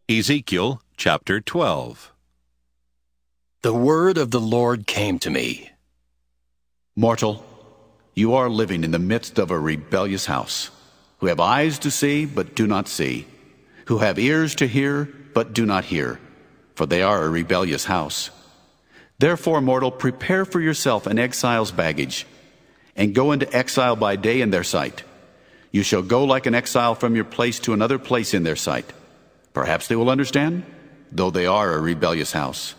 Ezekiel chapter 12. The word of the Lord came to me. Mortal, you are living in the midst of a rebellious house, who have eyes to see but do not see, who have ears to hear but do not hear, for they are a rebellious house. Therefore, mortal, prepare for yourself an exile's baggage, and go into exile by day in their sight. You shall go like an exile from your place to another place in their sight. Perhaps they will understand, though they are a rebellious house.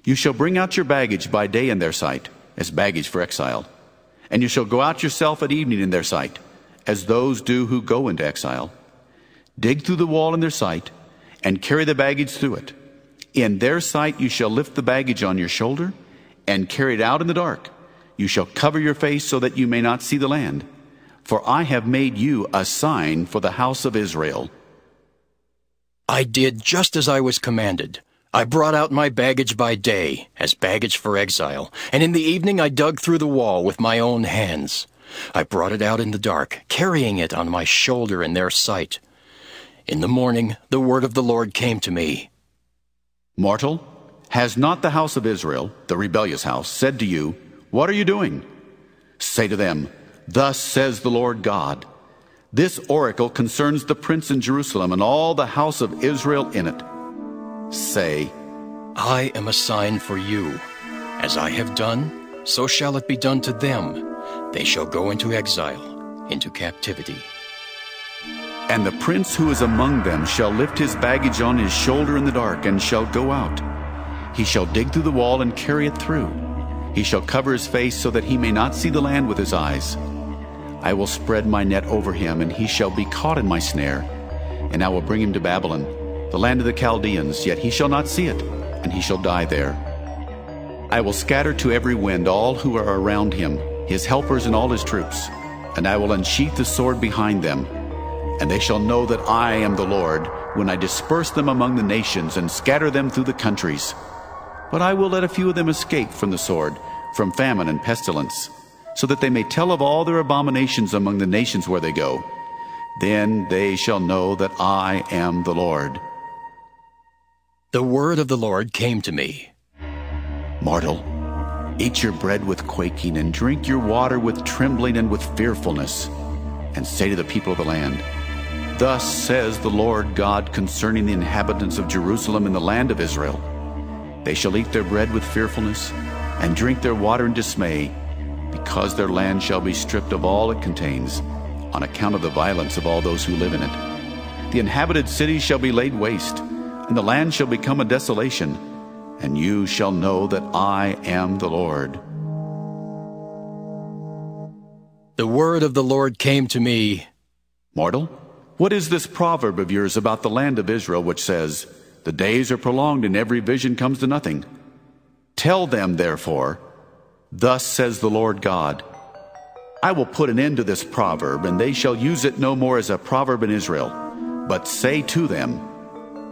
You shall bring out your baggage by day in their sight, as baggage for exile. And you shall go out yourself at evening in their sight, as those do who go into exile. Dig through the wall in their sight, and carry the baggage through it. In their sight you shall lift the baggage on your shoulder, and carry it out in the dark. You shall cover your face so that you may not see the land. For I have made you a sign for the house of Israel. I did just as I was commanded. I brought out my baggage by day, as baggage for exile, and in the evening I dug through the wall with my own hands. I brought it out in the dark, carrying it on my shoulder in their sight. In the morning the word of the Lord came to me. Mortal, has not the house of Israel, the rebellious house, said to you, "What are you doing?" Say to them, "Thus says the Lord God, this oracle concerns the prince in Jerusalem and all the house of Israel in it." Say, I am a sign for you. As I have done, so shall it be done to them. They shall go into exile, into captivity. and the prince who is among them shall lift his baggage on his shoulder in the dark, and shall go out. He shall dig through the wall and carry it through. He shall cover his face so that he may not see the land with his eyes. I will spread my net over him, and he shall be caught in my snare. And I will bring him to Babylon, the land of the Chaldeans, yet he shall not see it, and he shall die there. I will scatter to every wind all who are around him, his helpers and all his troops, and I will unsheath the sword behind them. And they shall know that I am the Lord, when I disperse them among the nations and scatter them through the countries. But I will let a few of them escape from the sword, from famine and pestilence, so that they may tell of all their abominations among the nations where they go. Then they shall know that I am the Lord. The word of the Lord came to me. Mortal, eat your bread with quaking, and drink your water with trembling and with fearfulness, and say to the people of the land, Thus says the Lord God concerning the inhabitants of Jerusalem and the land of Israel. They shall eat their bread with fearfulness, and drink their water in dismay, because their land shall be stripped of all it contains, on account of the violence of all those who live in it. The inhabited cities shall be laid waste, and the land shall become a desolation, and you shall know that I am the Lord. The word of the Lord came to me. Mortal, what is this proverb of yours about the land of Israel, which says, The days are prolonged, and every vision comes to nothing? Tell them, therefore, Thus says the Lord God, I will put an end to this proverb, and they shall use it no more as a proverb in Israel. But say to them,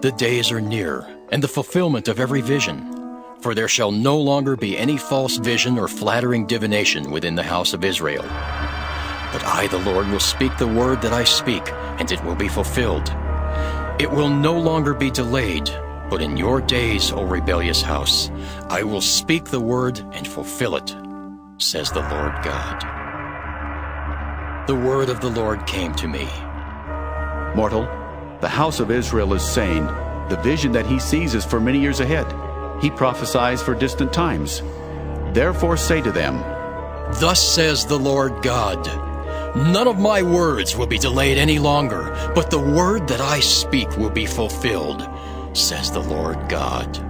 The days are near, and the fulfillment of every vision. For there shall no longer be any false vision or flattering divination within the house of Israel. But I, the Lord, will speak the word that I speak, and it will be fulfilled. It will no longer be delayed, but in your days, O rebellious house, I will speak the word and fulfill it, says the Lord God. The word of the Lord came to me. Mortal, the house of Israel is saying, The vision that he sees is for many years ahead. He prophesies for distant times. Therefore say to them, Thus says the Lord God, None of my words will be delayed any longer, but the word that I speak will be fulfilled, says the Lord God.